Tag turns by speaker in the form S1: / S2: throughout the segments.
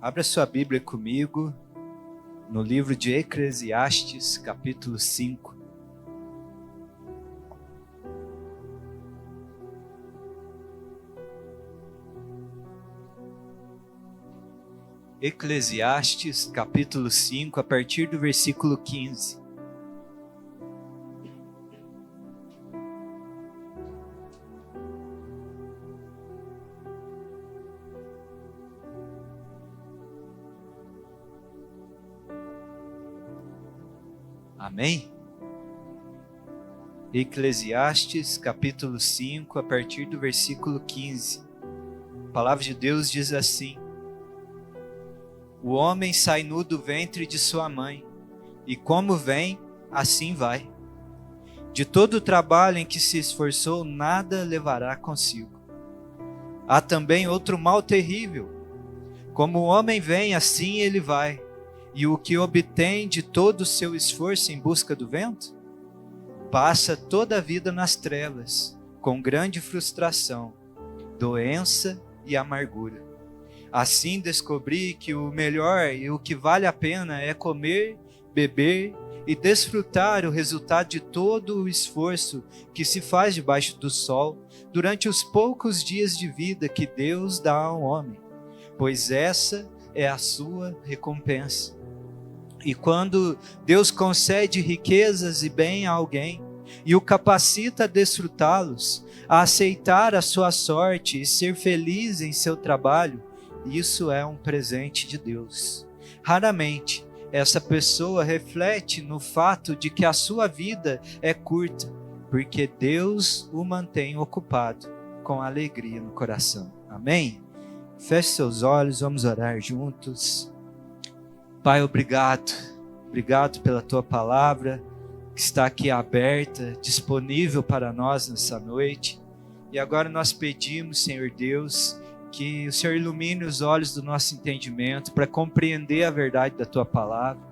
S1: Abra sua Bíblia comigo no livro de Eclesiastes, capítulo 5. Eclesiastes, capítulo 5, a partir do versículo 15. Amém? Eclesiastes, capítulo 5, a partir do versículo 15. A palavra de Deus diz assim: O homem sai nu do ventre de sua mãe, e como vem, assim vai. De todo o trabalho em que se esforçou, nada levará consigo. Há também outro mal terrível. Como o homem vem, assim ele vai. E o que obtém de todo o seu esforço em busca do vento? Passa toda a vida nas trevas, com grande frustração, doença e amargura. Assim descobri que o melhor e o que vale a pena é comer, beber e desfrutar o resultado de todo o esforço que se faz debaixo do sol durante os poucos dias de vida que Deus dá ao homem, pois essa é a sua recompensa. E quando Deus concede riquezas e bem a alguém e o capacita a desfrutá-los, a aceitar a sua sorte e ser feliz em seu trabalho, isso é um presente de Deus. Raramente essa pessoa reflete no fato de que a sua vida é curta, porque Deus o mantém ocupado com alegria no coração. Amém? Feche seus olhos, vamos orar juntos. Pai, obrigado pela tua palavra que está aqui aberta, disponível para nós nessa noite. E agora nós pedimos, Senhor Deus, que o Senhor ilumine os olhos do nosso entendimento para compreender a verdade da tua palavra,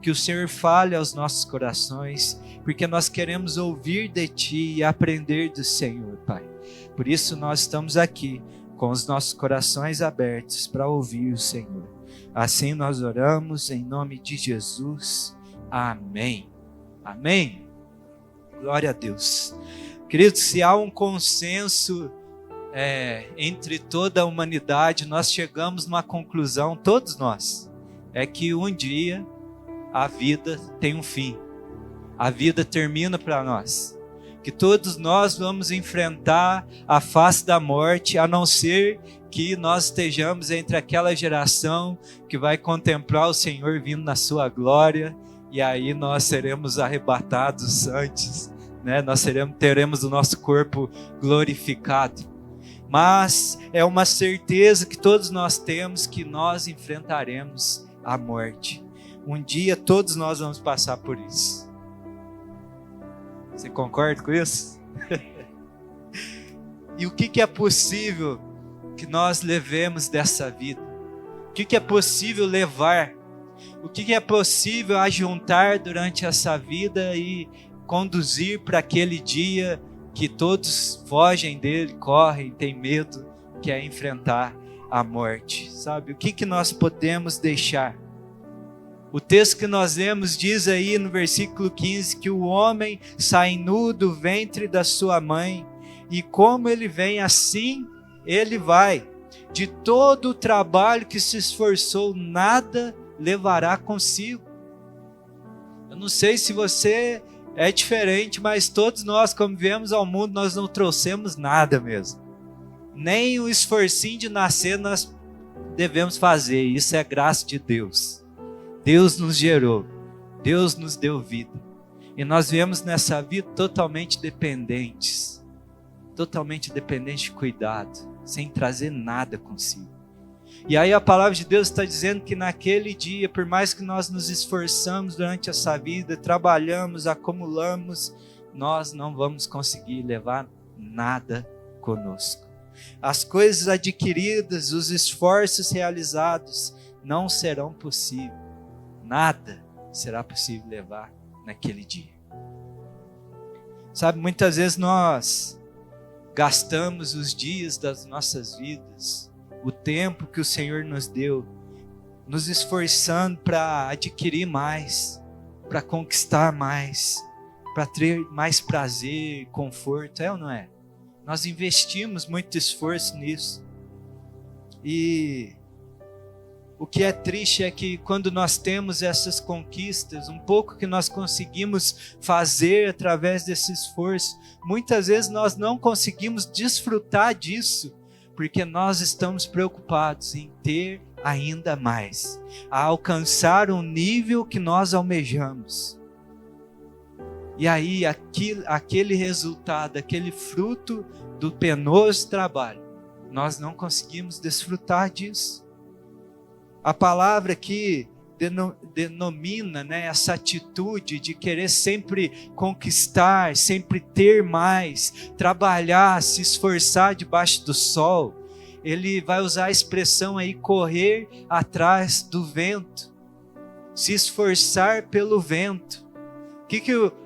S1: que o Senhor fale aos nossos corações, porque nós queremos ouvir de ti e aprender do Senhor, Pai. Por isso nós estamos aqui com os nossos corações abertos para ouvir o Senhor. Assim nós oramos em nome de Jesus. Amém. Amém. Glória a Deus. Queridos, se há um consenso entre toda a humanidade, nós chegamos numa conclusão, todos nós, é que um dia a vida tem um fim. A vida termina para nós. Que todos nós vamos enfrentar a face da morte, a não ser que nós estejamos entre aquela geração que vai contemplar o Senhor vindo na sua glória, e aí nós seremos arrebatados antes, né? Nós teremos o nosso corpo glorificado. Mas é uma certeza que todos nós temos, que nós enfrentaremos a morte. Um dia todos nós vamos passar por isso. Você concorda com isso? E o que é possível que nós levemos dessa vida? O que é possível levar? O que é possível ajuntar durante essa vida e conduzir para aquele dia que todos fogem dele, correm, têm medo, que é enfrentar a morte? Sabe? O que nós podemos deixar? O texto que nós lemos diz aí no versículo 15 que o homem sai nu do ventre da sua mãe, e como ele vem, assim ele vai. De todo o trabalho que se esforçou, nada levará consigo. Eu não sei se você é diferente, mas todos nós, como viemos ao mundo, nós não trouxemos nada mesmo. Nem o esforcinho de nascer nós devemos fazer. Isso é graça de Deus. Deus nos gerou, Deus nos deu vida, e nós viemos nessa vida totalmente dependentes de cuidado, sem trazer nada consigo. E aí a palavra de Deus está dizendo que naquele dia, por mais que nós nos esforçamos durante essa vida, trabalhamos, acumulamos, nós não vamos conseguir levar nada conosco. As coisas adquiridas, os esforços realizados não serão possíveis. Nada será possível levar naquele dia. Sabe, muitas vezes nós gastamos os dias das nossas vidas, o tempo que o Senhor nos deu, nos esforçando para adquirir mais, para conquistar mais, para ter mais prazer, conforto, é ou não é? Nós investimos muito esforço nisso. E o que é triste é que quando nós temos essas conquistas, um pouco que nós conseguimos fazer através desse esforço, muitas vezes nós não conseguimos desfrutar disso, porque nós estamos preocupados em ter ainda mais, a alcançar um nível que nós almejamos. E aí aquele resultado, aquele fruto do penoso trabalho, nós não conseguimos desfrutar disso. A palavra aqui denomina, né, essa atitude de querer sempre conquistar, sempre ter mais, trabalhar, se esforçar debaixo do sol. Ele vai usar a expressão aí, correr atrás do vento, se esforçar pelo vento. O que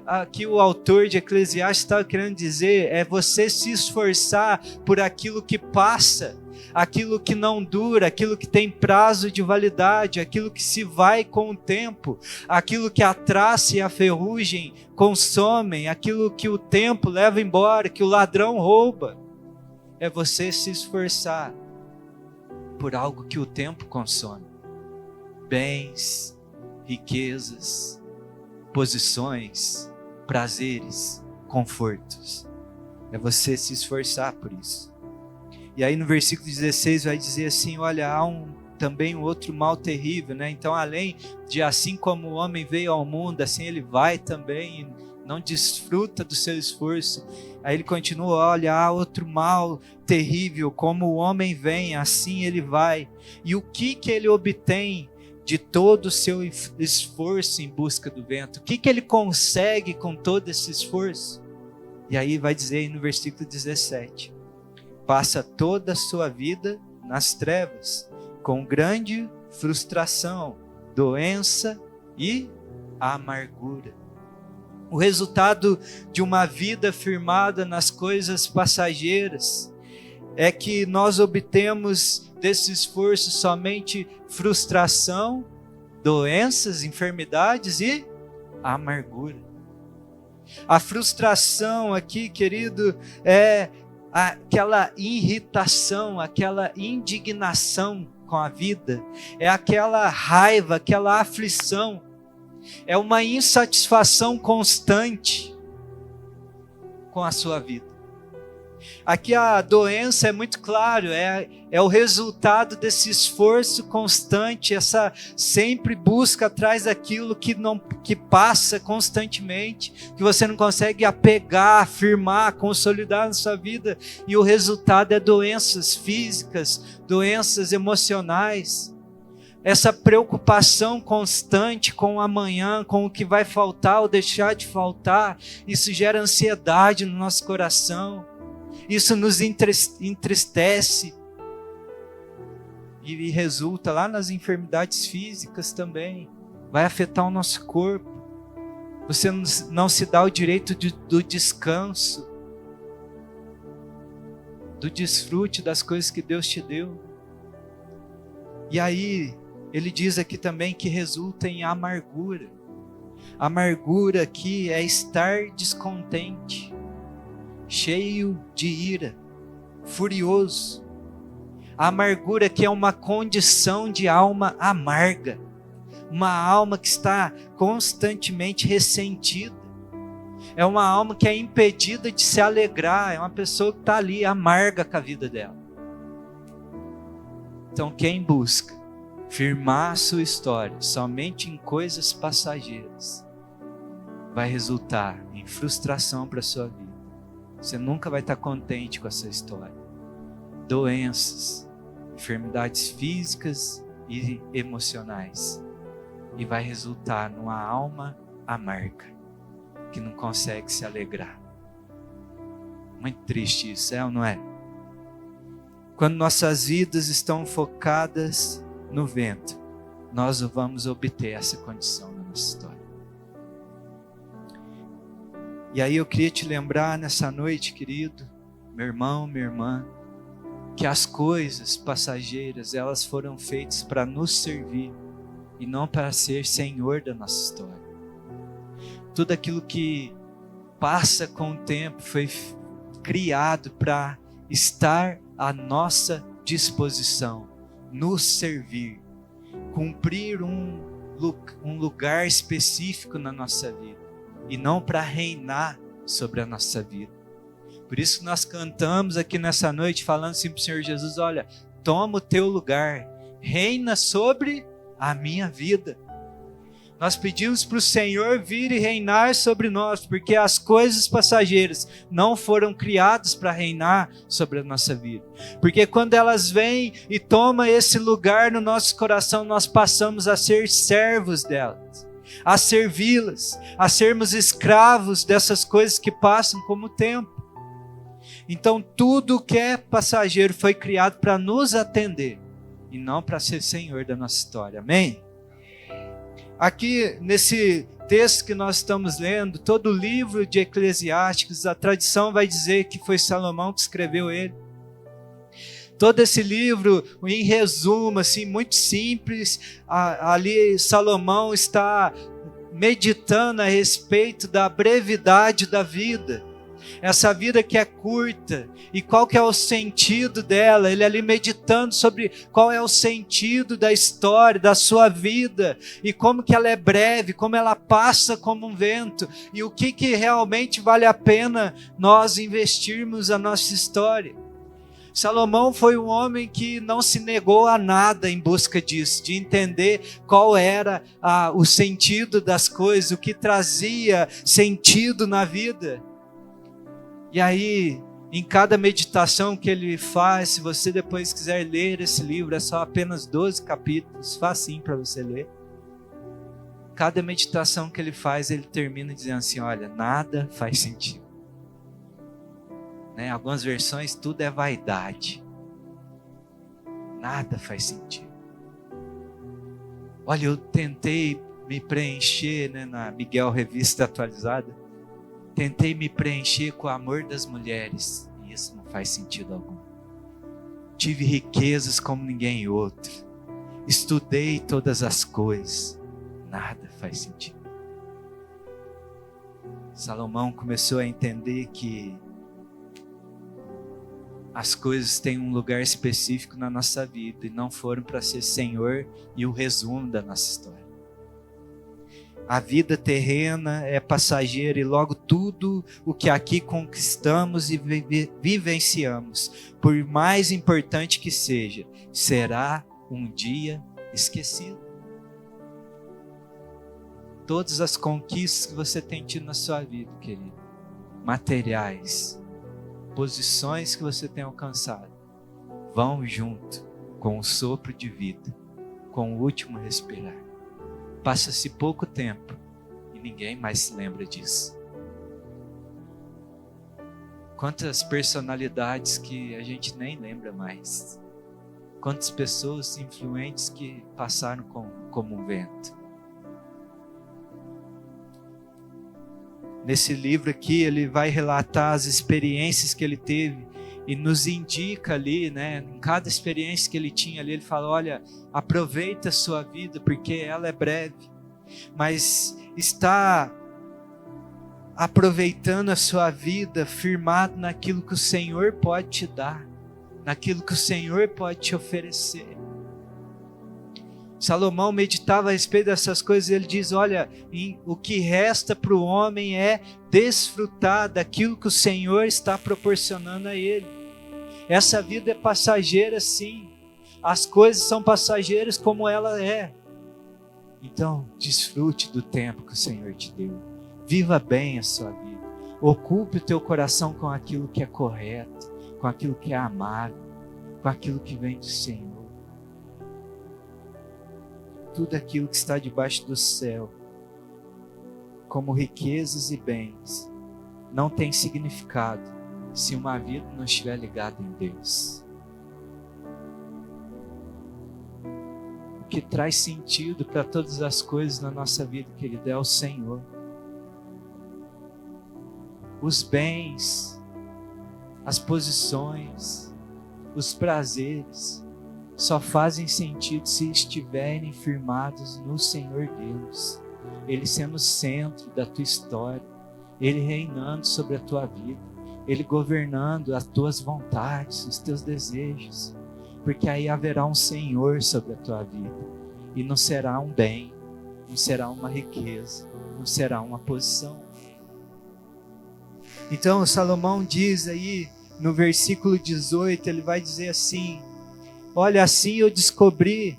S1: aqui o autor de Eclesiastes está querendo dizer? É você se esforçar por aquilo que passa, aquilo que não dura, aquilo que tem prazo de validade, aquilo que se vai com o tempo, aquilo que a traça e a ferrugem consomem, aquilo que o tempo leva embora, que o ladrão rouba. É você se esforçar por algo que o tempo consome. Bens, riquezas, posições, prazeres, confortos. É você se esforçar por isso. E aí no versículo 16 vai dizer assim, olha, há também um outro mal terrível, né? Então além de assim como o homem veio ao mundo, assim ele vai também, não desfruta do seu esforço. Aí ele continua, olha, há outro mal terrível, como o homem vem, assim ele vai. E o que ele obtém de todo o seu esforço em busca do vento? O que ele consegue com todo esse esforço? E aí vai dizer aí no versículo 17, passa toda a sua vida nas trevas, com grande frustração, doença e amargura. O resultado de uma vida firmada nas coisas passageiras é que nós obtemos desse esforço somente frustração, doenças, enfermidades e amargura. A frustração aqui, querido, é aquela irritação, aquela indignação com a vida, é aquela raiva, aquela aflição, é uma insatisfação constante com a sua vida. Aqui a doença é muito claro, é o resultado desse esforço constante, essa sempre busca atrás daquilo que passa constantemente, que você não consegue apegar, afirmar, consolidar na sua vida, e o resultado é doenças físicas, doenças emocionais. Essa preocupação constante com o amanhã, com o que vai faltar ou deixar de faltar, isso gera ansiedade no nosso coração, isso nos entristece e resulta lá nas enfermidades físicas também, vai afetar o nosso corpo. Você não se dá o direito do descanso, do desfrute das coisas que Deus te deu. E aí, ele diz aqui também que resulta em amargura. Amargura aqui é estar descontente, cheio de ira, furioso. A amargura aqui é uma condição de alma amarga, uma alma que está constantemente ressentida. É uma alma que é impedida de se alegrar, é uma pessoa que está ali amarga com a vida dela. Então quem busca firmar a sua história somente em coisas passageiras, vai resultar em frustração para a sua vida. Você nunca vai estar contente com essa história. Doenças, enfermidades físicas e emocionais. E vai resultar numa alma amarga, que não consegue se alegrar. Muito triste isso, é ou não é? Quando nossas vidas estão focadas no vento, nós vamos obter essa condição na nossa história. E aí eu queria te lembrar nessa noite, querido, meu irmão, minha irmã, que as coisas passageiras, elas foram feitas para nos servir e não para ser senhor da nossa história. Tudo aquilo que passa com o tempo foi criado para estar à nossa disposição, nos servir, cumprir um lugar específico na nossa vida e não para reinar sobre a nossa vida. Por isso que nós cantamos aqui nessa noite falando assim para o Senhor Jesus: olha, toma o teu lugar, reina sobre a minha vida. Nós pedimos para o Senhor vir e reinar sobre nós, porque as coisas passageiras não foram criadas para reinar sobre a nossa vida. Porque quando elas vêm e tomam esse lugar no nosso coração, nós passamos a ser servos delas, a servi-las, a sermos escravos dessas coisas que passam como o tempo. Então tudo que é passageiro foi criado para nos atender e não para ser senhor da nossa história. Amém? Aqui nesse texto que nós estamos lendo, todo o livro de Eclesiásticos, a tradição vai dizer que foi Salomão que escreveu ele. Todo esse livro, em resumo, assim, muito simples, ali Salomão está meditando a respeito da brevidade da vida. Essa vida que é curta, e qual que é o sentido dela, ele ali meditando sobre qual é o sentido da história, da sua vida, e como que ela é breve, como ela passa como um vento, e o que realmente vale a pena nós investirmos a nossa história. Salomão foi um homem que não se negou a nada em busca disso, de entender qual era o sentido das coisas, o que trazia sentido na vida. E aí, em cada meditação que ele faz, se você depois quiser ler esse livro, é só apenas 12 capítulos, facinho para você ler. Cada meditação que ele faz, ele termina dizendo assim: olha, nada faz sentido. Né? Algumas versões, tudo é vaidade. Nada faz sentido. Olha, eu tentei me preencher, né, na Miguel Revista Atualizada. Tentei me preencher com o amor das mulheres, e isso não faz sentido algum. Tive riquezas como ninguém outro. Estudei todas as coisas. Nada faz sentido. Salomão começou a entender que as coisas têm um lugar específico na nossa vida e não foram para ser Senhor e o resumo da nossa história. A vida terrena é passageira e logo tudo o que aqui conquistamos e vivenciamos, por mais importante que seja, será um dia esquecido. Todas as conquistas que você tem tido na sua vida, querido, materiais, posições que você tem alcançado, vão junto com o sopro de vida, com o último respirar. Passa-se pouco tempo e ninguém mais se lembra disso. Quantas personalidades que a gente nem lembra mais. Quantas pessoas influentes que passaram como um vento. Nesse livro aqui, ele vai relatar as experiências que ele teve e nos indica ali, né, em cada experiência que ele tinha ali, ele fala: olha, aproveita a sua vida porque ela é breve, mas está aproveitando a sua vida firmado naquilo que o Senhor pode te dar, naquilo que o Senhor pode te oferecer. Salomão meditava a respeito dessas coisas e ele diz: olha, o que resta para o homem é desfrutar daquilo que o Senhor está proporcionando a ele. Essa vida é passageira, sim. As coisas são passageiras como ela é. Então, desfrute do tempo que o Senhor te deu. Viva bem a sua vida. Ocupe o teu coração com aquilo que é correto, com aquilo que é amável, com aquilo que vem do Senhor. Tudo aquilo que está debaixo do céu, como riquezas e bens, não tem significado se uma vida não estiver ligada em Deus. O que traz sentido para todas as coisas na nossa vida, querido, é o Senhor. Os bens, as posições, os prazeres só fazem sentido se estiverem firmados no Senhor Deus. Ele sendo o centro da tua história, Ele reinando sobre a tua vida, Ele governando as tuas vontades, os teus desejos, porque aí haverá um Senhor sobre a tua vida, e não será um bem, não será uma riqueza, não será uma posição. Então Salomão diz aí no versículo 18, ele vai dizer assim: olha, assim eu descobri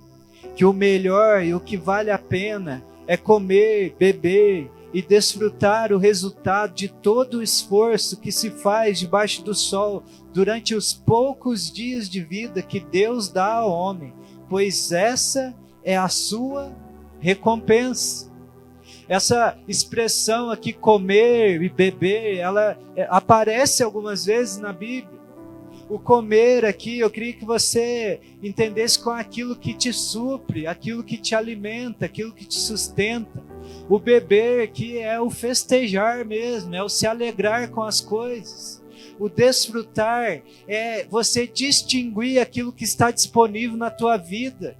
S1: que o melhor e o que vale a pena é comer, beber e desfrutar o resultado de todo o esforço que se faz debaixo do sol durante os poucos dias de vida que Deus dá ao homem, pois essa é a sua recompensa. Essa expressão aqui, comer e beber, ela aparece algumas vezes na Bíblia. O comer aqui, eu queria que você entendesse com aquilo que te supre, aquilo que te alimenta, aquilo que te sustenta. O beber aqui é o festejar mesmo, é o se alegrar com as coisas. O desfrutar é você distinguir aquilo que está disponível na tua vida.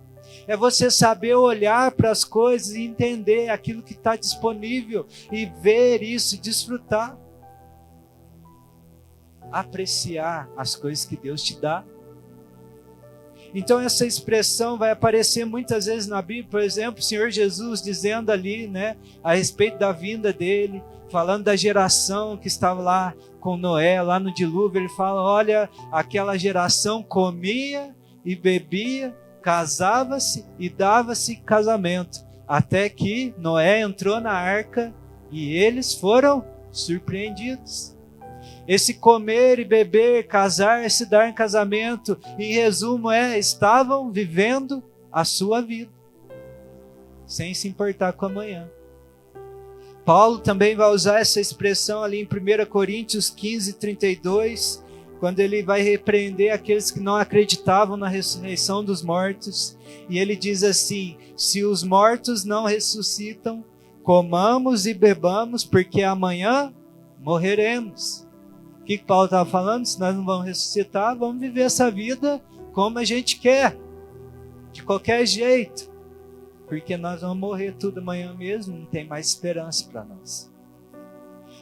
S1: É você saber olhar para as coisas e entender aquilo que está disponível e ver isso e desfrutar. Apreciar as coisas que Deus te dá. Então essa expressão vai aparecer muitas vezes na Bíblia, por exemplo, o Senhor Jesus dizendo ali, né, a respeito da vinda dele, falando da geração que estava lá com Noé, lá no dilúvio, ele fala, olha, aquela geração comia e bebia, casava-se e dava-se casamento, até que Noé entrou na arca e eles foram surpreendidos. Esse comer e beber, casar e se dar em casamento, em resumo estavam vivendo a sua vida, sem se importar com amanhã. Paulo também vai usar essa expressão ali em 1 Coríntios 15, 32, quando ele vai repreender aqueles que não acreditavam na ressurreição dos mortos, e ele diz assim, se os mortos não ressuscitam, comamos e bebamos, porque amanhã morreremos. O que Paulo estava falando? Se nós não vamos ressuscitar, vamos viver essa vida como a gente quer, de qualquer jeito, porque nós vamos morrer tudo amanhã mesmo, não tem mais esperança para nós.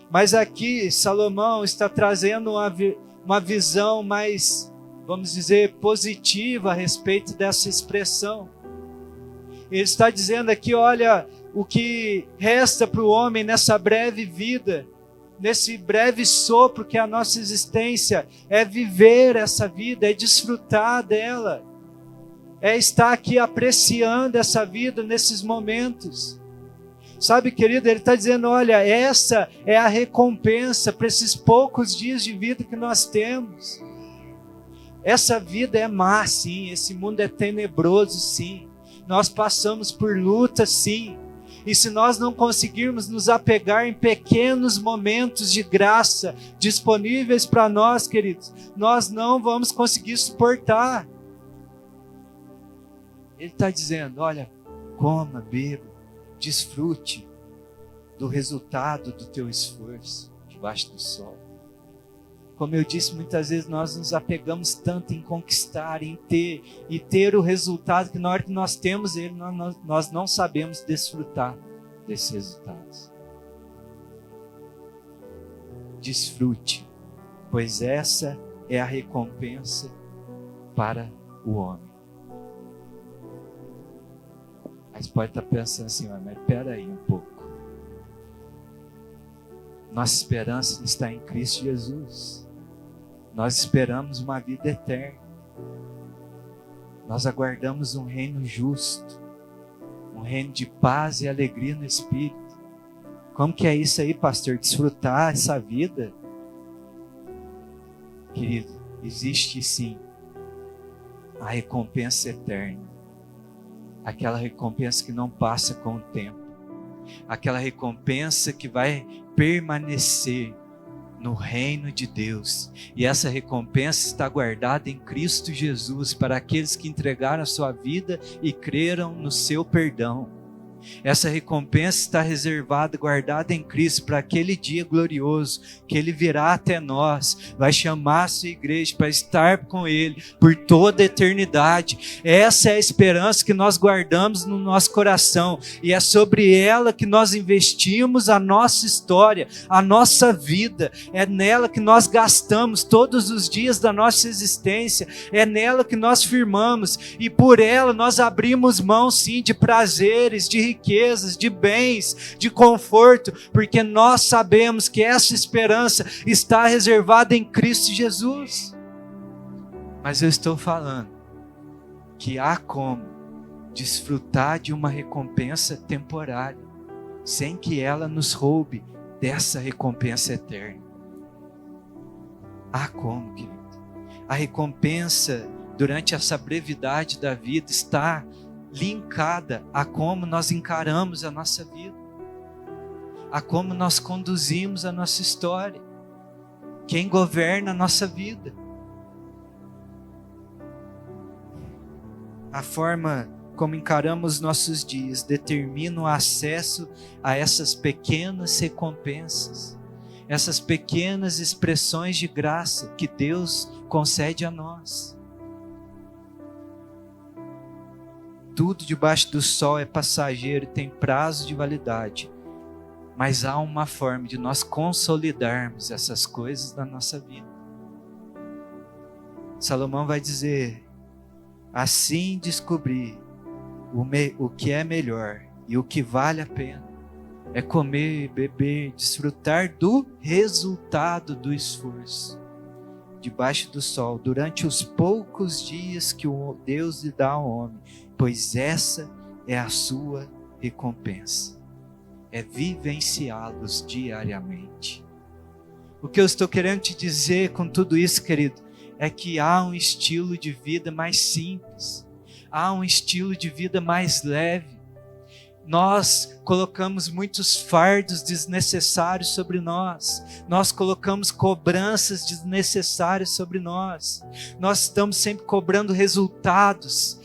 S1: Mas aqui Salomão está trazendo uma visão mais, vamos dizer, positiva a respeito dessa expressão. Ele está dizendo aqui, olha, o que resta para o homem nessa breve vida, nesse breve sopro que é a nossa existência, é viver essa vida, é desfrutar dela, é estar aqui apreciando essa vida nesses momentos. Sabe, querido, ele está dizendo, olha, essa é a recompensa para esses poucos dias de vida que nós temos. Essa vida é má, sim, esse mundo é tenebroso, sim. Nós passamos por luta, sim. E se nós não conseguirmos nos apegar em pequenos momentos de graça disponíveis para nós, queridos, nós não vamos conseguir suportar. Ele está dizendo, olha, coma, beba, desfrute do resultado do teu esforço debaixo do sol. Como eu disse, muitas vezes nós nos apegamos tanto em conquistar, em ter, e ter o resultado, que na hora que nós temos ele, nós não sabemos desfrutar desses resultados. Desfrute, pois essa é a recompensa para o homem. Mas pode estar pensando assim, mas espera aí um pouco. Nossa esperança está em Cristo Jesus. Nós esperamos uma vida eterna. Nós aguardamos um reino justo, um reino de paz e alegria no Espírito. Como que é isso aí, pastor? Desfrutar essa vida? Querido, existe sim a recompensa eterna. Aquela recompensa que não passa com o tempo. Aquela recompensa que vai permanecer no reino de Deus. E essa recompensa está guardada em Cristo Jesus para aqueles que entregaram a sua vida e creram no seu perdão. Essa recompensa está reservada, guardada em Cristo para aquele dia glorioso, que Ele virá até nós, vai chamar a sua igreja para estar com Ele por toda a eternidade. Essa é a esperança que nós guardamos no nosso coração, e é sobre ela que nós investimos a nossa história, a nossa vida. É nela que nós gastamos todos os dias da nossa existência, é nela que nós firmamos, e por ela nós abrimos mão sim de prazeres, de riquezas, de bens, de conforto, porque nós sabemos que essa esperança está reservada em Cristo Jesus. Mas eu estou falando que há como desfrutar de uma recompensa temporária, sem que ela nos roube dessa recompensa eterna. Há como, querido. A recompensa durante essa brevidade da vida está linkada a como nós encaramos a nossa vida, a como nós conduzimos a nossa história, quem governa a nossa vida. A forma como encaramos nossos dias determina o acesso a essas pequenas recompensas, essas pequenas expressões de graça que Deus concede a nós. Tudo debaixo do sol é passageiro e tem prazo de validade, mas há uma forma de nós consolidarmos essas coisas na nossa vida. Salomão vai dizer: assim descobri o que é melhor e o que vale a pena é comer, beber, desfrutar do resultado do esforço debaixo do sol, durante os poucos dias que o Deus lhe dá ao homem, pois essa é a sua recompensa, é vivenciá-los diariamente. O que eu estou querendo te dizer com tudo isso, querido, é que há um estilo de vida mais simples, há um estilo de vida mais leve. Nós colocamos muitos fardos desnecessários sobre nós. Nós colocamos cobranças desnecessárias sobre nós. Nós estamos sempre cobrando resultados,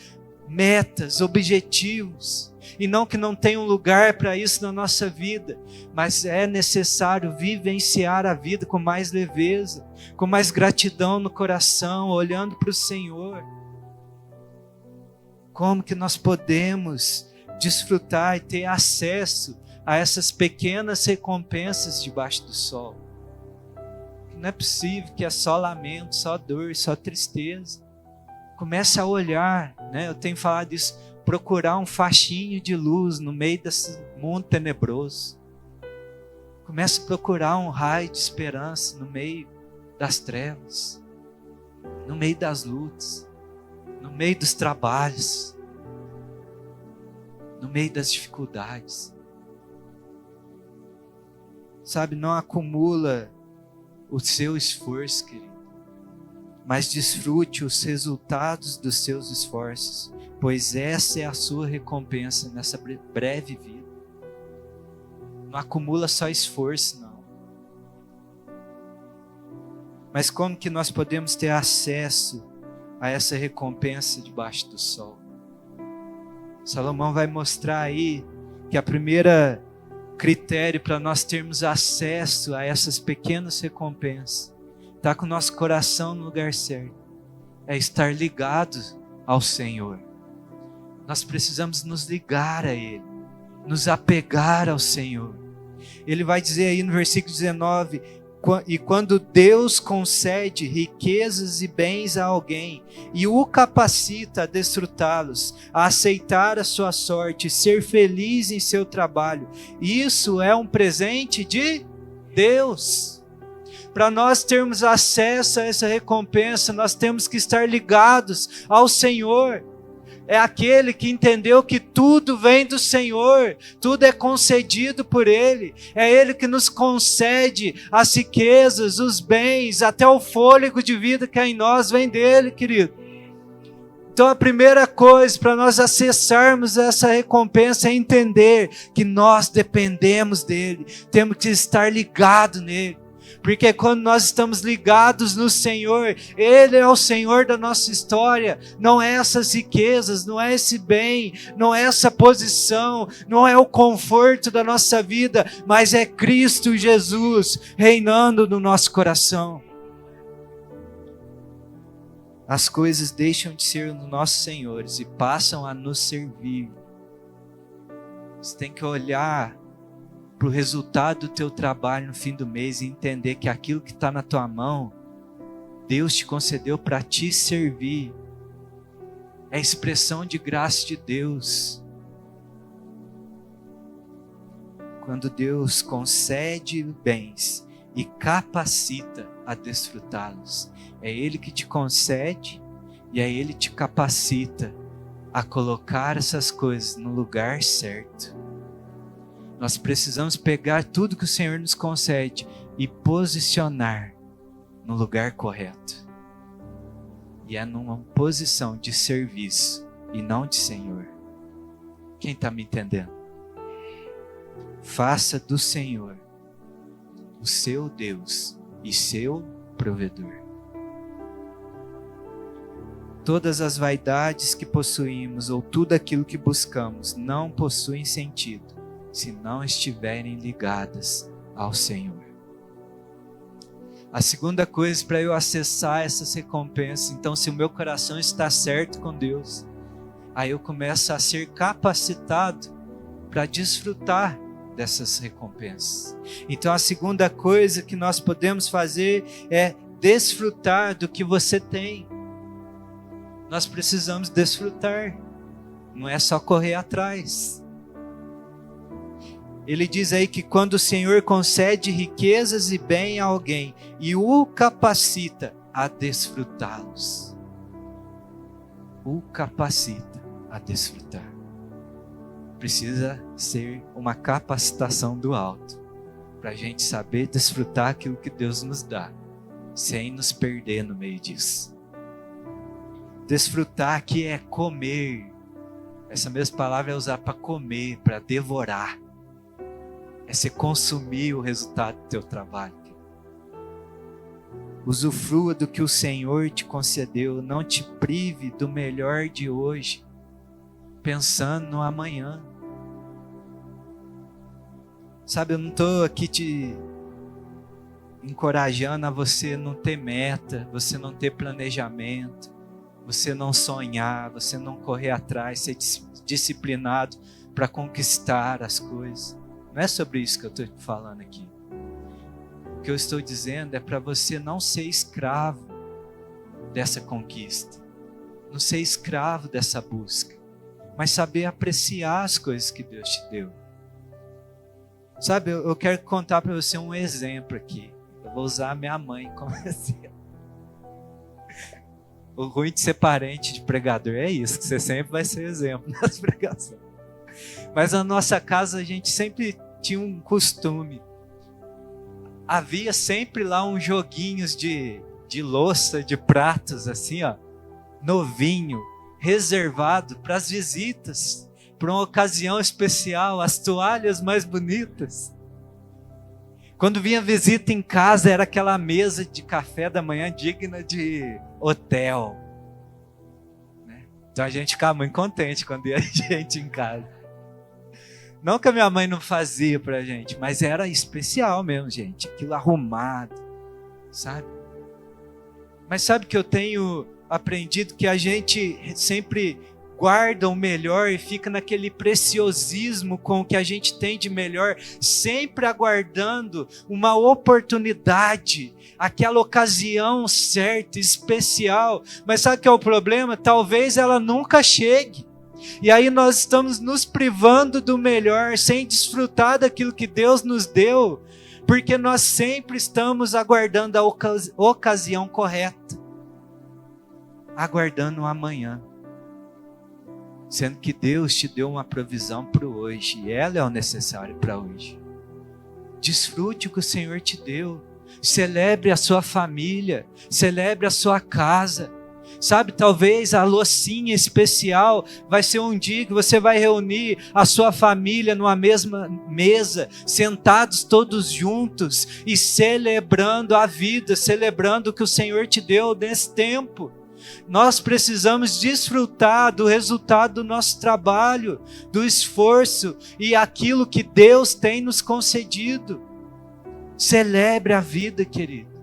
S1: metas, objetivos. E não que não tenha um lugar para isso na nossa vida, mas é necessário vivenciar a vida com mais leveza, com mais gratidão no coração, olhando para o Senhor. Como que nós podemos desfrutar e ter acesso a essas pequenas recompensas debaixo do sol? Não é possível que é só lamento, só dor, só tristeza. Comece a olhar, né? Eu tenho falado isso, procurar um faixinho de luz no meio desse mundo tenebroso. Comece a procurar um raio de esperança no meio das trevas, no meio das lutas, no meio dos trabalhos, no meio das dificuldades. Sabe, não acumula o seu esforço, querido, mas desfrute os resultados dos seus esforços, pois essa é a sua recompensa nessa breve vida. Não acumula só esforço, não. Mas como que nós podemos ter acesso a essa recompensa debaixo do sol? Salomão vai mostrar aí que a primeira critério para nós termos acesso a essas pequenas recompensas, está com o nosso coração no lugar certo, é estar ligado ao Senhor. Nós precisamos nos ligar a Ele, nos apegar ao Senhor. Ele vai dizer aí no versículo 19, e quando Deus concede riquezas e bens a alguém e o capacita a desfrutá-los, a aceitar a sua sorte, ser feliz em seu trabalho, isso é um presente de Deus. Para nós termos acesso a essa recompensa, nós temos que estar ligados ao Senhor. É aquele que entendeu que tudo vem do Senhor, tudo é concedido por Ele. É Ele que nos concede as riquezas, os bens, até o fôlego de vida que há em nós vem dEle, querido. Então a primeira coisa para nós acessarmos essa recompensa é entender que nós dependemos dEle, temos que estar ligados nele. Porque quando nós estamos ligados no Senhor, Ele é o Senhor da nossa história. Não é essas riquezas, não é esse bem, não é essa posição, não é o conforto da nossa vida, mas é Cristo Jesus reinando no nosso coração. As coisas deixam de ser os nossos senhores e passam a nos servir. Você tem que olhar para o resultado do teu trabalho no fim do mês e entender que aquilo que está na tua mão, Deus te concedeu para te servir. É expressão de graça de Deus. Quando Deus concede bens e capacita a desfrutá-los, é Ele que te concede e é Ele que te capacita a colocar essas coisas no lugar certo. Nós precisamos pegar tudo que o Senhor nos concede e posicionar no lugar correto. E é numa posição de serviço e não de Senhor. Quem está me entendendo? Faça do Senhor o seu Deus e seu provedor. Todas as vaidades que possuímos ou tudo aquilo que buscamos não possuem sentido se não estiverem ligadas ao Senhor. A segunda coisa para eu acessar essas recompensas, então se o meu coração está certo com Deus, aí eu começo a ser capacitado para desfrutar dessas recompensas. Então a segunda coisa que nós podemos fazer é desfrutar do que você tem. Nós precisamos desfrutar, não é só correr atrás. Ele diz aí que quando o Senhor concede riquezas e bem a alguém e o capacita a desfrutá-los. O capacita a desfrutar. Precisa ser uma capacitação do alto, para a gente saber desfrutar aquilo que Deus nos dá, sem nos perder no meio disso. Desfrutar aqui é comer. Essa mesma palavra é usar para comer, para devorar. É você consumir o resultado do teu trabalho. Usufrua do que o Senhor te concedeu. Não te prive do melhor de hoje, pensando no amanhã. Sabe, eu não estou aqui te encorajando a você não ter meta, você não ter planejamento, você não sonhar, você não correr atrás, ser disciplinado para conquistar as coisas. Não é sobre isso que eu estou falando aqui. O que eu estou dizendo é para você não ser escravo dessa conquista, não ser escravo dessa busca, mas saber apreciar as coisas que Deus te deu. Sabe, eu quero contar para você um exemplo aqui. Eu vou usar a minha mãe como exemplo. O ruim de ser parente de pregador é isso, que você sempre vai ser exemplo nas pregações. Mas na nossa casa a gente sempre tinha um costume. Havia sempre lá uns joguinhos de louça, de pratos, assim, ó, novinho, reservado para as visitas, para uma ocasião especial, as toalhas mais bonitas. Quando vinha visita em casa, era aquela mesa de café da manhã digna de hotel. Então a gente ficava muito contente quando ia gente em casa. Não que a minha mãe não fazia pra gente, mas era especial mesmo, gente. Aquilo arrumado, sabe? Mas sabe que eu tenho aprendido que a gente sempre guarda o melhor e fica naquele preciosismo com o que a gente tem de melhor, sempre aguardando uma oportunidade, aquela ocasião certa, especial. Mas sabe o que é o problema? Talvez ela nunca chegue. E aí nós estamos nos privando do melhor, sem desfrutar daquilo que Deus nos deu, porque nós sempre estamos aguardando a ocasião correta, aguardando o amanhã, sendo que Deus te deu uma provisão para o hoje, e ela é o necessário para hoje. Desfrute o que o Senhor te deu, celebre a sua família, celebre a sua casa, Sabe, talvez a loucinha especial vai ser um dia que você vai reunir a sua família numa mesma mesa, sentados todos juntos e celebrando a vida, celebrando o que o Senhor te deu nesse tempo. Nós precisamos desfrutar do resultado do nosso trabalho, do esforço e aquilo que Deus tem nos concedido. Celebre a vida, querido.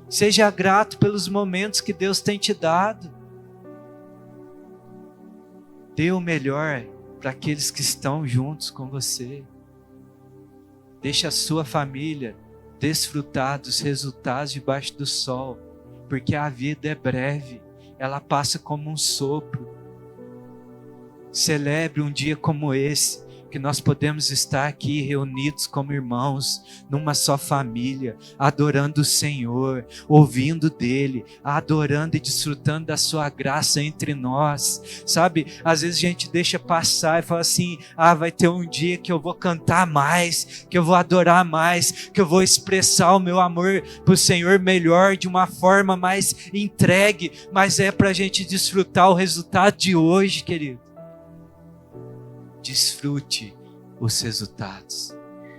S1: Seja grato pelos momentos que Deus tem te dado. Dê o melhor para aqueles que estão juntos com você. Deixe a sua família desfrutar dos resultados debaixo do sol, porque a vida é breve, ela passa como um sopro. Celebre um dia como esse, que nós podemos estar aqui reunidos como irmãos, numa só família, adorando o Senhor, ouvindo dEle, adorando e desfrutando da sua graça entre nós. Sabe, às vezes a gente deixa passar e fala assim, vai ter um dia que eu vou cantar mais, que eu vou adorar mais, que eu vou expressar o meu amor para o Senhor melhor, de uma forma mais entregue, mas é para a gente desfrutar o resultado de hoje, querido. Desfrute os resultados.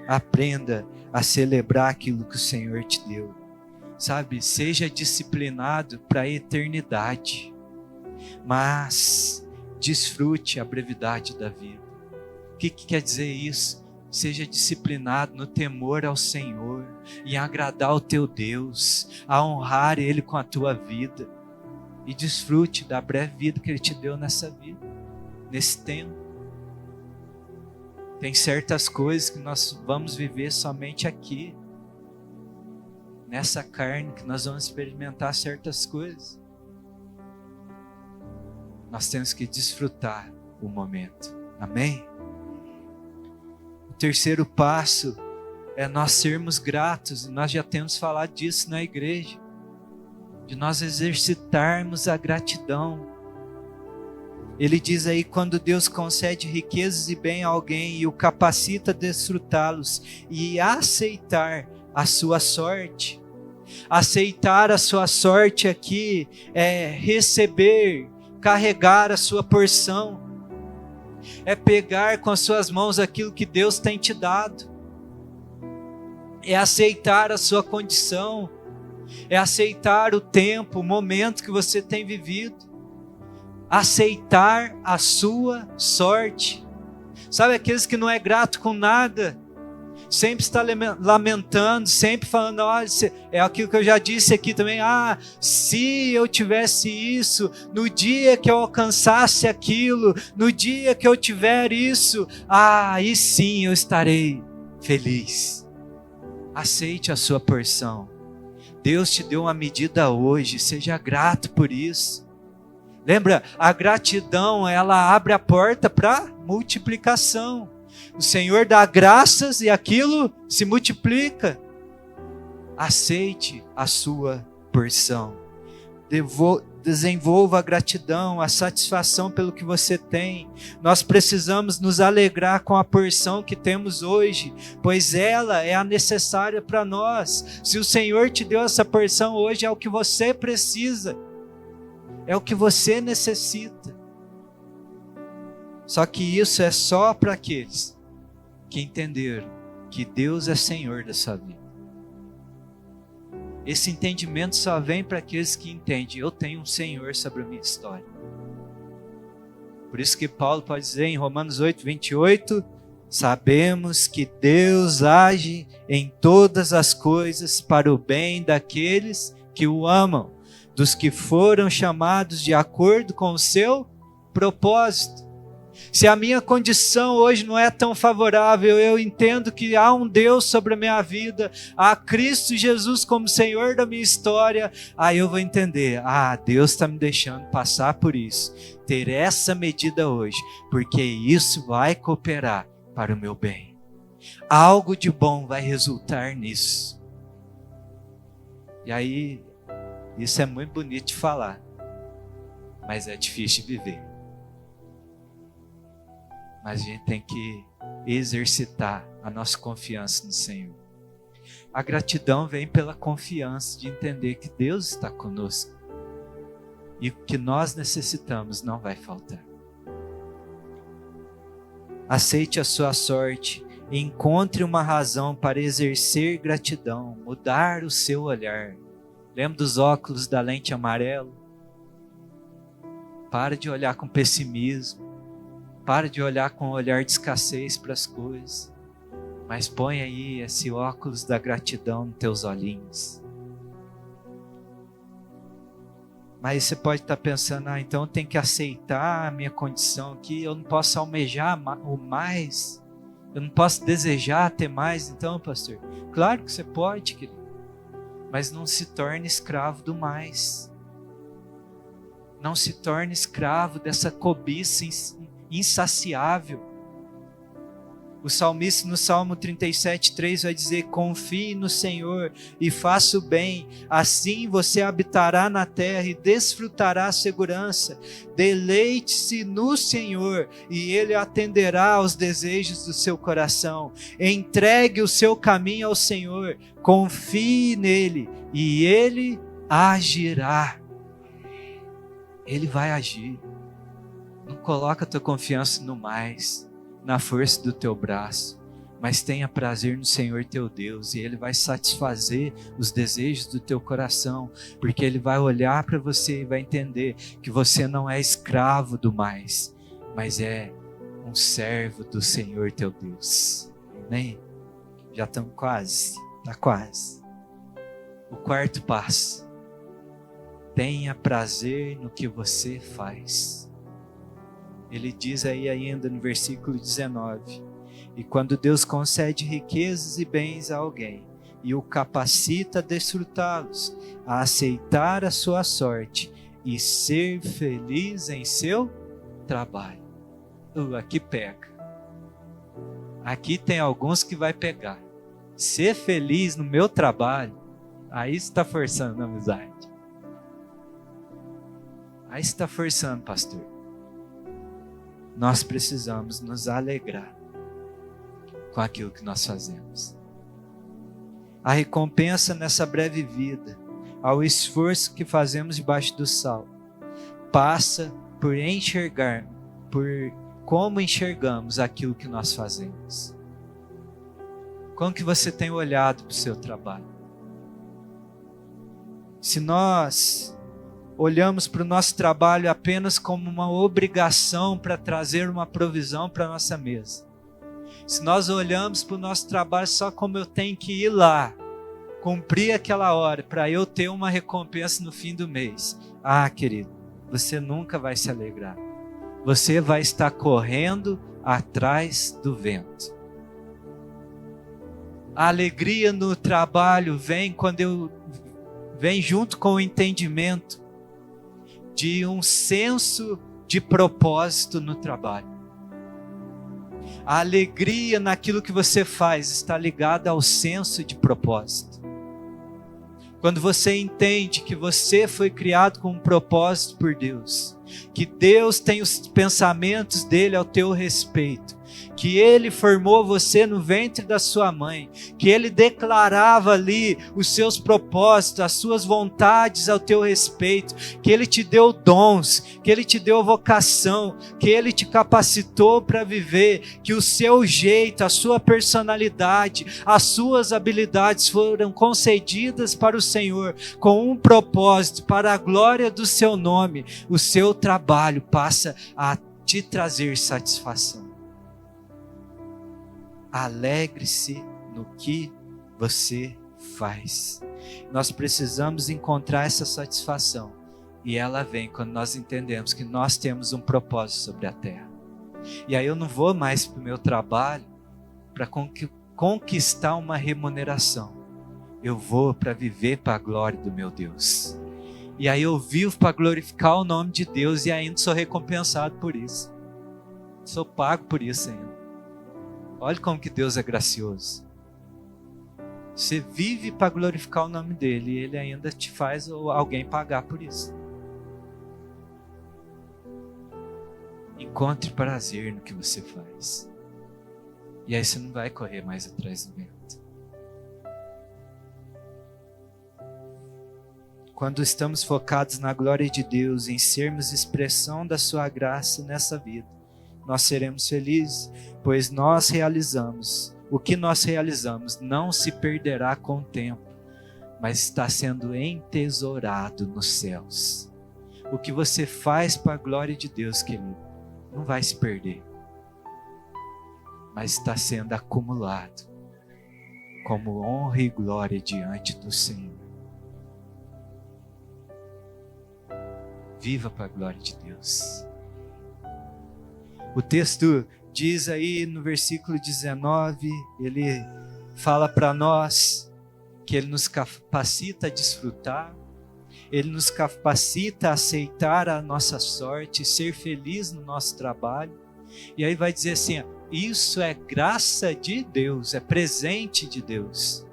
S1: Aprenda a celebrar aquilo que o Senhor te deu. Sabe, seja disciplinado para a eternidade, mas desfrute a brevidade da vida. O que quer dizer isso? Seja disciplinado no temor ao Senhor, em agradar o teu Deus, a honrar Ele com a tua vida. E desfrute da breve vida que Ele te deu nessa vida, nesse tempo. Tem certas coisas que nós vamos viver somente aqui, nessa carne, que nós vamos experimentar certas coisas. Nós temos que desfrutar o momento. Amém? O terceiro passo é nós sermos gratos, e nós já temos falado disso na igreja, de nós exercitarmos a gratidão. Ele diz aí, quando Deus concede riquezas e bem a alguém e o capacita a desfrutá-los e aceitar a sua sorte. Aceitar a sua sorte aqui é receber, carregar a sua porção. É pegar com as suas mãos aquilo que Deus tem te dado. É aceitar a sua condição. É aceitar o tempo, o momento que você tem vivido. Aceitar a sua sorte. Sabe aqueles que não é grato com nada, sempre está lamentando, sempre falando, olha, é aquilo que eu já disse aqui também, se eu tivesse isso, no dia que eu alcançasse aquilo, no dia que eu tiver isso, aí sim eu estarei feliz. Aceite a sua porção. Deus te deu uma medida hoje, seja grato por isso. Lembra, a gratidão, ela abre a porta para multiplicação. O Senhor dá graças e aquilo se multiplica. Aceite a sua porção. Desenvolva a gratidão, a satisfação pelo que você tem. Nós precisamos nos alegrar com a porção que temos hoje, pois ela é a necessária para nós. Se o Senhor te deu essa porção hoje, é o que você precisa. É o que você necessita. Só que isso é só para aqueles que entenderam que Deus é Senhor da sua vida. Esse entendimento só vem para aqueles que entendem, eu tenho um Senhor sobre a minha história. Por isso que Paulo pode dizer em Romanos 8, 28, sabemos que Deus age em todas as coisas para o bem daqueles que o amam, dos que foram chamados de acordo com o seu propósito. Se a minha condição hoje não é tão favorável, eu entendo que há um Deus sobre a minha vida, há Cristo Jesus como Senhor da minha história, aí eu vou entender, Deus está me deixando passar por isso, ter essa medida hoje, porque isso vai cooperar para o meu bem. Algo de bom vai resultar nisso. E aí, isso é muito bonito de falar, mas é difícil de viver. Mas a gente tem que exercitar a nossa confiança no Senhor. A gratidão vem pela confiança de entender que Deus está conosco. E o que nós necessitamos não vai faltar. Aceite a sua sorte e encontre uma razão para exercer gratidão, mudar o seu olhar. Lembra dos óculos da lente amarela? Para de olhar com pessimismo. Para de olhar com um olhar de escassez para as coisas. Mas põe aí esse óculos da gratidão nos teus olhinhos. Mas você pode estar pensando, então eu tenho que aceitar a minha condição aqui, eu não posso almejar o mais, eu não posso desejar ter mais, então, pastor. Claro que você pode, querido, mas não se torne escravo do mais. Não se torne escravo dessa cobiça insaciável. O salmista no Salmo 37:3 vai dizer: confie no Senhor e faça o bem, assim você habitará na terra e desfrutará a segurança. Deleite-se no Senhor e Ele atenderá aos desejos do seu coração. Entregue o seu caminho ao Senhor, confie nele e Ele agirá. Ele vai agir. Não coloca a tua confiança no mais, na força do teu braço, mas tenha prazer no Senhor teu Deus, e Ele vai satisfazer os desejos do teu coração, porque Ele vai olhar para você e vai entender que você não é escravo do mais, mas é um servo do Senhor teu Deus. Amém? Já estamos quase, está quase. O quarto passo: tenha prazer no que você faz. Ele diz aí ainda no versículo 19: e quando Deus concede riquezas e bens a alguém e o capacita a desfrutá-los, a aceitar a sua sorte e ser feliz em seu trabalho. Aqui pega. Aqui tem alguns que vai pegar. Ser feliz no meu trabalho, aí você está forçando a amizade. Aí você está forçando, pastor. Nós precisamos nos alegrar com aquilo que nós fazemos. A recompensa nessa breve vida, ao esforço que fazemos debaixo do sol, passa por enxergar, por como enxergamos aquilo que nós fazemos. Como que você tem olhado para o seu trabalho? Se nós olhamos para o nosso trabalho apenas como uma obrigação para trazer uma provisão para a nossa mesa, se nós olhamos para o nosso trabalho só como eu tenho que ir lá, cumprir aquela hora para eu ter uma recompensa no fim do mês, querido, você nunca vai se alegrar. Você vai estar correndo atrás do vento. A alegria no trabalho vem junto com o entendimento de um senso de propósito no trabalho. A alegria naquilo que você faz está ligada ao senso de propósito. Quando você entende que você foi criado com um propósito por Deus, que Deus tem os pensamentos dele ao teu respeito, que Ele formou você no ventre da sua mãe, que Ele declarava ali os seus propósitos, as suas vontades ao teu respeito, que Ele te deu dons, que Ele te deu vocação, que Ele te capacitou para viver, que o seu jeito, a sua personalidade, as suas habilidades foram concedidas para o Senhor com um propósito, para a glória do seu nome. O seu trabalho passa a te trazer satisfação. Alegre-se no que você faz. Nós precisamos encontrar essa satisfação, e ela vem quando nós entendemos que nós temos um propósito sobre a terra. E aí eu não vou mais para o meu trabalho para conquistar uma remuneração. Eu vou para viver para a glória do meu Deus. E aí eu vivo para glorificar o nome de Deus e ainda sou recompensado por isso. Sou pago por isso ainda. Olha como que Deus é gracioso. Você vive para glorificar o nome dele e ele ainda te faz alguém pagar por isso. Encontre prazer no que você faz. E aí você não vai correr mais atrás do vento. quando estamos focados na glória de Deus, em sermos expressão da sua graça nessa vida, nós seremos felizes, pois nós realizamos. O que nós realizamos não se perderá com o tempo, mas está sendo entesourado nos céus. O que você faz para a glória de Deus, querido, não vai se perder, mas está sendo acumulado como honra e glória diante do Senhor. Viva para a glória de Deus. O texto diz aí no versículo 19, ele fala para nós que ele nos capacita a desfrutar, ele nos capacita a aceitar a nossa sorte, ser feliz no nosso trabalho. E aí vai dizer assim, isso é graça de Deus, é presente de Deus.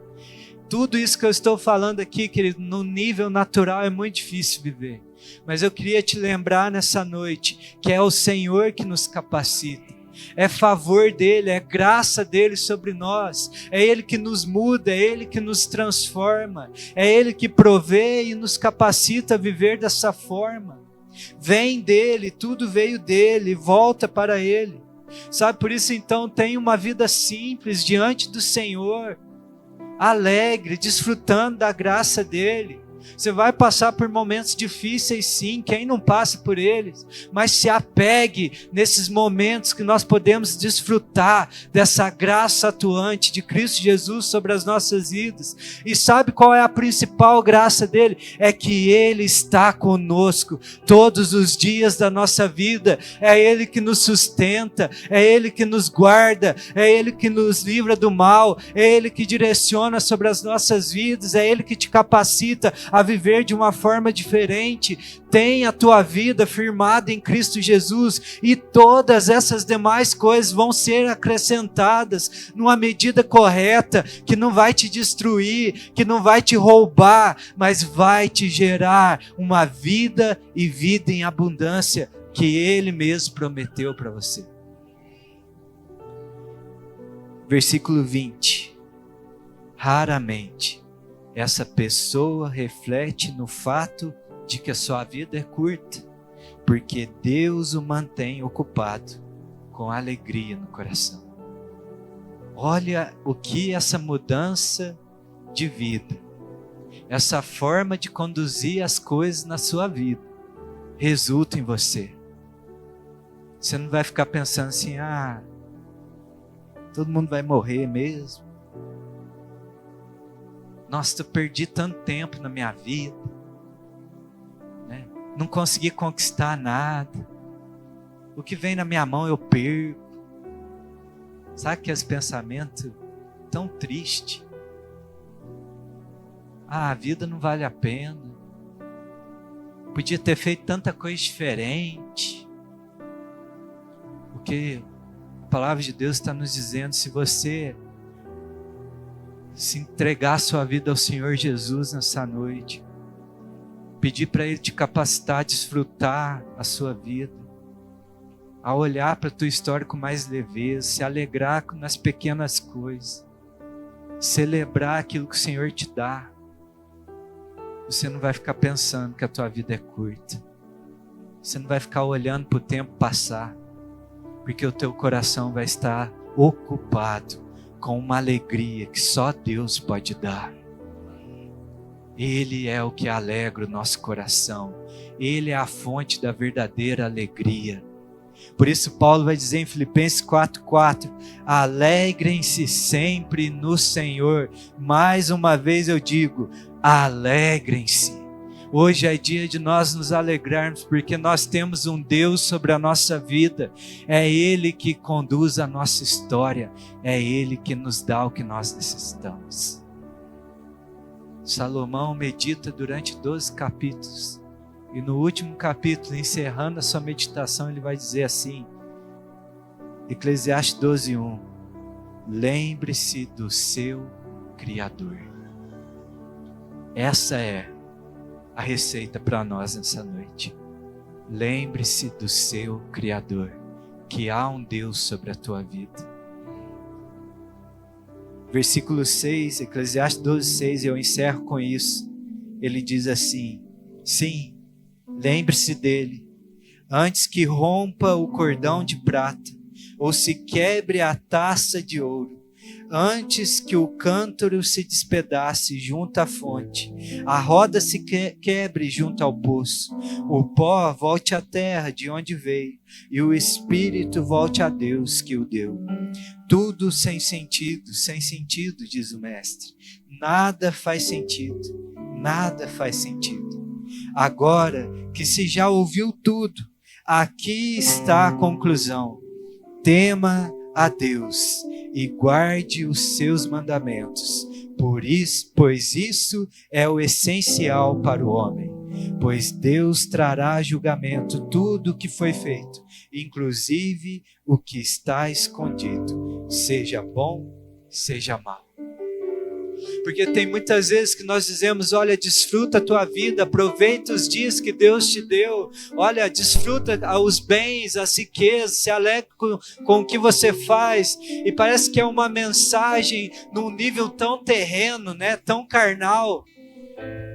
S1: Tudo isso que eu estou falando aqui, querido, no nível natural é muito difícil viver. Mas eu queria te lembrar nessa noite que é o Senhor que nos capacita. É favor dele, é graça dele sobre nós, é ele que nos muda, é ele que nos transforma, é ele que provê e nos capacita a viver dessa forma. Vem dele, tudo veio dele, volta para ele. Sabe, por isso então tenha uma vida simples diante do Senhor, alegre, desfrutando da graça dele. Você vai passar por momentos difíceis, sim, quem não passa por eles, mas se apegue nesses momentos que nós podemos desfrutar dessa graça atuante de Cristo Jesus sobre as nossas vidas. E sabe qual é a principal graça dele? É que ele está conosco todos os dias da nossa vida, é ele que nos sustenta, é ele que nos guarda, é ele que nos livra do mal, é ele que direciona sobre as nossas vidas, é ele que te capacita a viver de uma forma diferente. Tem a tua vida firmada em Cristo Jesus e todas essas demais coisas vão ser acrescentadas numa medida correta, que não vai te destruir, que não vai te roubar, mas vai te gerar uma vida e vida em abundância que Ele mesmo prometeu para você. Versículo 20. Raramente essa pessoa reflete no fato de que a sua vida é curta, porque Deus o mantém ocupado com alegria no coração. Olha o que essa mudança de vida, essa forma de conduzir as coisas na sua vida, resulta em você. Você não vai ficar pensando assim, todo mundo vai morrer mesmo. Nossa, eu perdi tanto tempo na minha vida, né? Não consegui conquistar nada. O que vem na minha mão eu perco. Sabe que esse pensamento tão triste? A vida não vale a pena. Podia ter feito tanta coisa diferente. Porque a palavra de Deus está nos dizendo, se você se entregar a sua vida ao Senhor Jesus nessa noite, pedir para Ele te capacitar a desfrutar a sua vida, a olhar para a tua história com mais leveza, se alegrar nas pequenas coisas, celebrar aquilo que o Senhor te dá, você não vai ficar pensando que a tua vida é curta, você não vai ficar olhando para o tempo passar, porque o teu coração vai estar ocupado com uma alegria que só Deus pode dar. Ele é o que alegra o nosso coração. Ele é a fonte da verdadeira alegria. Por isso Paulo vai dizer em Filipenses 4:4, alegrem-se sempre no Senhor. Mais uma vez eu digo, alegrem-se. Hoje é dia de nós nos alegrarmos, porque nós temos um Deus sobre a nossa vida. É Ele que conduz a nossa história. É Ele que nos dá o que nós necessitamos. Salomão medita durante 12 capítulos. E no último capítulo, encerrando a sua meditação, ele vai dizer assim, Eclesiastes 12:1, lembre-se do seu Criador. Essa é a receita para nós nessa noite. Lembre-se do seu Criador, que há um Deus sobre a tua vida. Versículo 6, Eclesiastes 12:6, eu encerro com isso. ele diz assim: sim, lembre-se dele, antes que rompa o cordão de prata, ou se quebre a taça de ouro, antes que o cântaro se despedace junto à fonte, a roda se quebre junto ao poço, o pó volte à terra de onde veio, e o espírito volte a Deus que o deu. Tudo sem sentido, diz o mestre. Nada faz sentido, nada faz sentido. Agora que se já ouviu tudo, aqui está a conclusão. Tema a Deus e guarde os seus mandamentos, pois isso é o essencial para o homem. Pois Deus trará a julgamento tudo o que foi feito, inclusive o que está escondido, seja bom, seja mau. Porque tem muitas vezes que nós dizemos: olha, desfruta a tua vida, aproveita os dias que Deus te deu, olha, desfruta os bens, as riquezas, se alegre com o que você faz, e parece que é uma mensagem num nível tão terreno, né, tão carnal.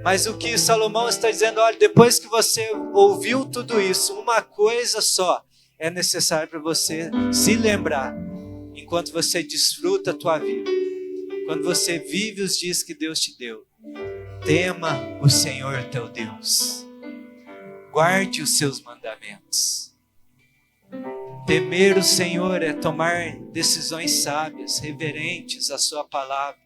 S1: Mas o que Salomão está dizendo: olha, depois que você ouviu tudo isso, uma coisa só é necessária para você se lembrar, enquanto você desfruta a tua vida, quando você vive os dias que Deus te deu. Tema o Senhor teu Deus, guarde os seus mandamentos. Temer o Senhor é tomar decisões sábias, reverentes à sua palavra.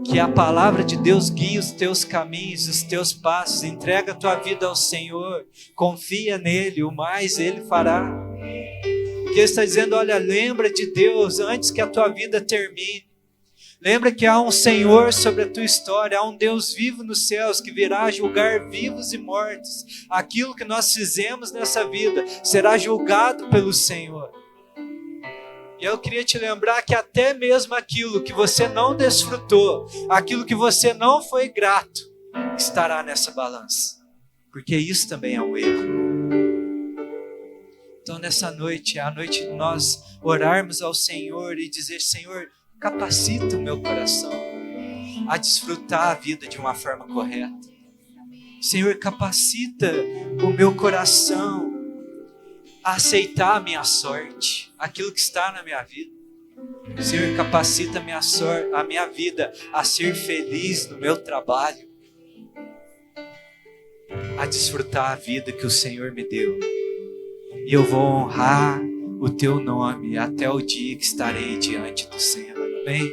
S1: Que a palavra de Deus guie os teus caminhos, os teus passos. Entrega a tua vida ao Senhor, confia nele, o mais ele fará. Porque ele está dizendo: olha, lembra de Deus antes que a tua vida termine. Lembra que há um Senhor sobre a tua história, há um Deus vivo nos céus que virá julgar vivos e mortos. Aquilo que nós fizemos nessa vida será julgado pelo Senhor. E eu queria te lembrar que até mesmo aquilo que você não desfrutou, aquilo que você não foi grato, estará nessa balança. Porque isso também é um erro. Então nessa noite, é a noite de nós orarmos ao Senhor e dizer: Senhor, capacita o meu coração a desfrutar a vida de uma forma correta. Senhor, capacita o meu coração a aceitar a minha sorte, aquilo que está na minha vida. Senhor, capacita a minha vida a ser feliz no meu trabalho, a desfrutar a vida que o Senhor me deu. E eu vou honrar o teu nome até o dia que estarei diante do Senhor. Amém?